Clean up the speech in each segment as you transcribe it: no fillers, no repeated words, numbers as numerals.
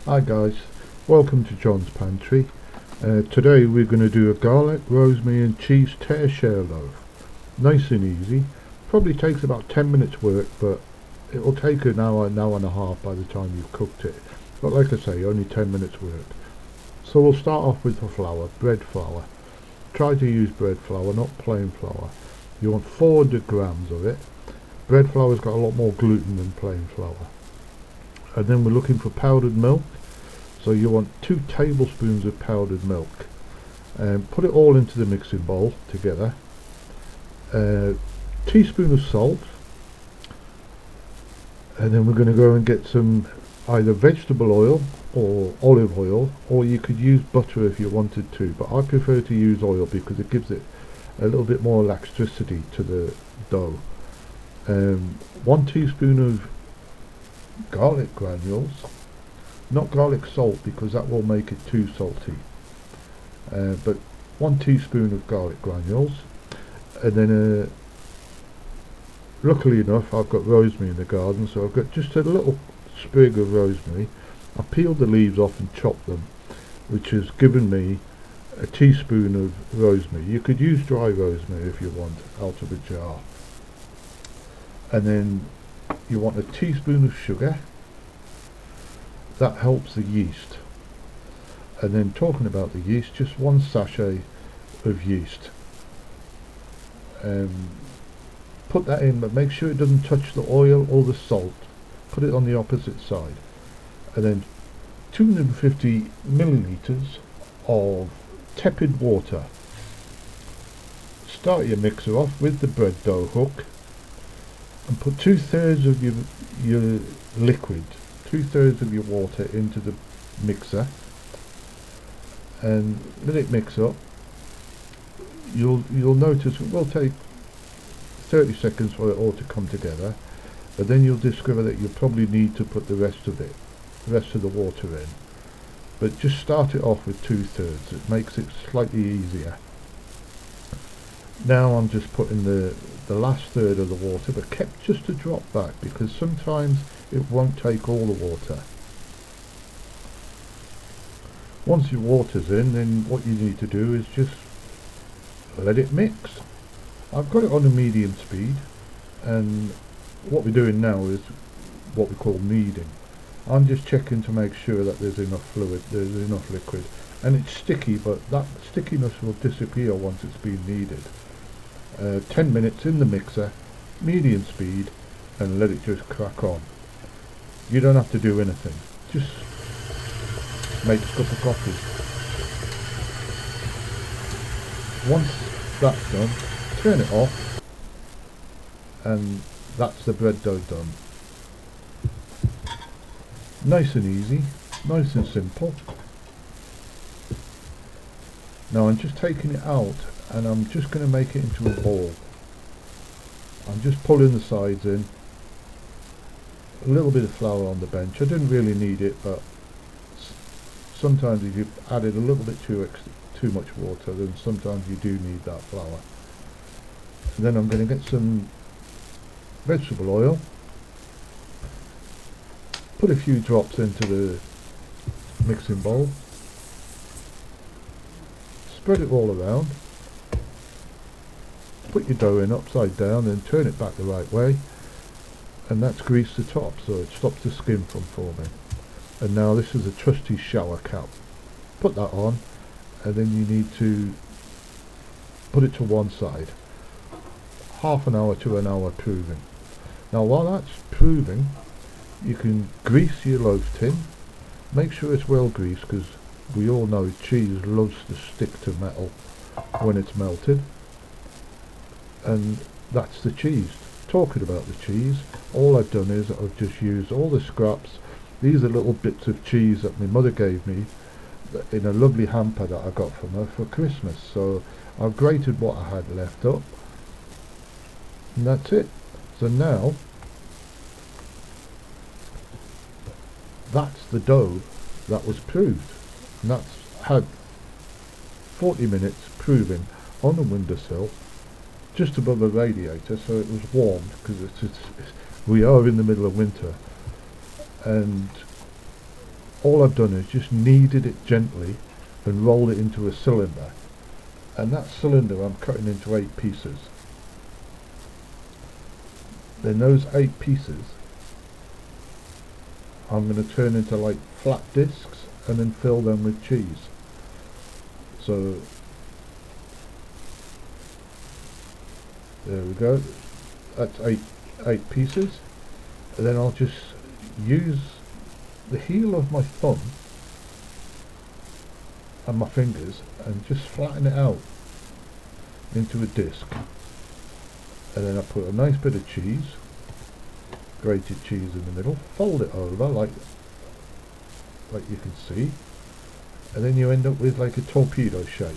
Hi guys, welcome to John's Pantry. Today we're going to do a garlic, rosemary and cheese tear-share loaf. Nice and easy. Probably takes about 10 minutes work, but it'll take an hour and a half by the time you've cooked it. But like I say, only 10 minutes work. So we'll start off with the flour, bread flour. Try to use bread flour, not plain flour. You want 400 grams of it. Bread flour's got a lot more gluten than plain flour. And then we're looking for powdered milk. So you want 2 tablespoons of powdered milk. Put it all into the mixing bowl together. Teaspoon of salt. And then we're going to go and get some either vegetable oil or olive oil, or you could use butter if you wanted to, but I prefer to use oil because it gives it a little bit more elasticity to the dough. 1 teaspoon of garlic granules, not garlic salt because that will make it too salty, but 1 teaspoon of garlic granules. And then luckily enough I've got rosemary in the garden, so I've got just a little sprig of rosemary. I peeled the leaves off and chopped them, which has given me a teaspoon of rosemary. You could use dry rosemary if you want, out of a jar. And then you want a teaspoon of sugar. That helps the yeast. And then talking about the yeast, just 1 sachet of yeast. Put that in, but make sure it doesn't touch the oil or the salt. Put it on the opposite side. And then 250 milliliters of tepid water. Start your mixer off with the bread dough hook and put 2/3 of your liquid, 2/3 of your water into the mixer, and let it mix up. You'll notice it will take 30 seconds for it all to come together, but then you'll discover that you probably need to put the rest of the water in. But just start it off with 2/3. It makes it slightly easier. Now I'm just putting the last third of the water, but kept just a drop back because sometimes it won't take all the water. Once your water's in, then what you need to do is just let it mix. I've got it on a medium speed, and what we're doing now is what we call kneading. I'm just checking to make sure that there's enough fluid, there's enough liquid, and it's sticky, but that stickiness will disappear once it's been kneaded. 10 minutes in the mixer, medium speed, and let it just crack on. You don't have to do anything, just make a cup of coffee. Once that's done, turn it off, and that's the bread dough done. Nice and easy, nice and simple. Now I'm just taking it out and I'm just going to make it into a ball. I'm just pulling the sides in. A little bit of flour on the bench. I didn't really need it, but sometimes if you added a little bit too much water, then sometimes you do need that flour. And then I'm going to get some vegetable oil. Put a few drops into the mixing bowl. Spread it all around. Put your dough in upside down and turn it back the right way, and that's greased the top so it stops the skin from forming. And now this is a trusty shower cap. Put that on, and then you need to put it to one side. Half an hour to an hour proving. Now while that's proving, you can grease your loaf tin. Make sure it's well greased because we all know cheese loves to stick to metal when it's melted. And that's the cheese. Talking about the cheese, all I've done is I've just used all the scraps. These are little bits of cheese that my mother gave me in a lovely hamper that I got from her for Christmas. So I've grated what I had left up, and that's it. So now that's the dough that was proved, and that's had 40 minutes proving on the windowsill just above a radiator, so it was warmed because we are in the middle of winter, and all I've done is just kneaded it gently and rolled it into a cylinder, and that cylinder I'm cutting into 8 pieces. Then those 8 pieces I'm going to turn into like flat discs and then fill them with cheese. So there we go, that's eight pieces. And then I'll just use the heel of my thumb and my fingers and just flatten it out into a disc, and then I put a nice bit of cheese, grated cheese in the middle, fold it over like you can see, and then you end up with like a torpedo shape,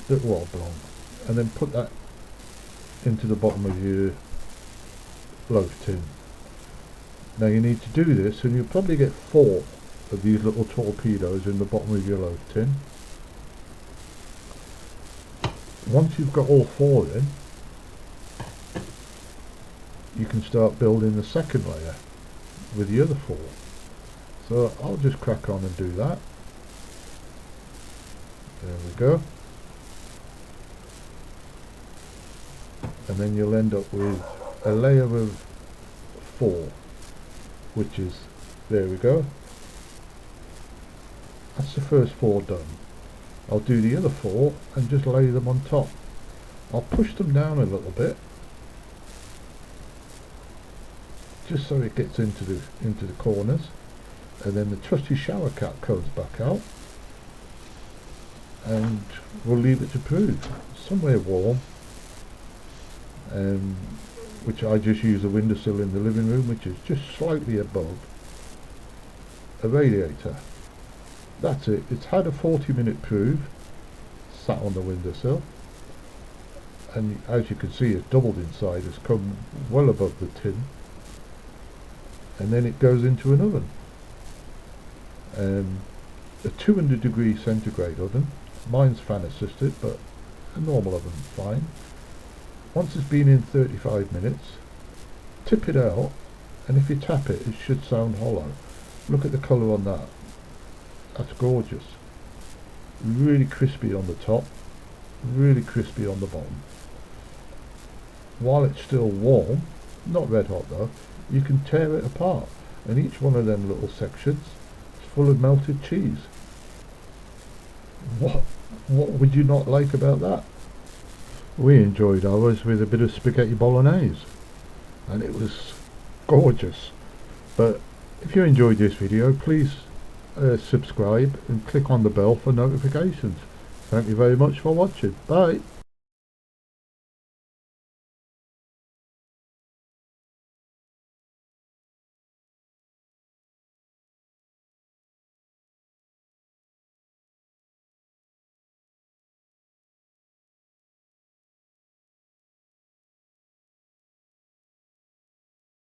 little oblong, and then put that into the bottom of your loaf tin. Now you need to do this, and you'll probably get 4 of these little torpedoes in the bottom of your loaf tin. Once you've got all 4 in, you can start building the second layer with the other 4. So I'll just crack on and do that. There we go. And then you'll end up with a layer of 4, which is, there we go. That's the first 4 done. I'll do the other 4 and just lay them on top. I'll push them down a little bit, just so it gets into the corners, and then the trusty shower cap comes back out, and we'll leave it to prove somewhere warm, which I just use a windowsill in the living room, which is just slightly above a radiator. That's it. It's had a 40-minute prove, sat on the windowsill, and as you can see, it's doubled inside. It's come well above the tin, and then it goes into an oven, a 200 centigrade oven. Mine's fan assisted, but a normal oven fine. Once it's been in 35 minutes, tip it out, and if you tap it, it should sound hollow. Look at the colour on that. That's gorgeous. Really crispy on the top, really crispy on the bottom. While it's still warm, not red hot though, you can tear it apart, and each one of them little sections is full of melted cheese. What would you not like about that? We enjoyed ours with a bit of spaghetti bolognese, and it was gorgeous. But if you enjoyed this video, please subscribe and click on the bell for notifications. Thank you very much for watching. Bye.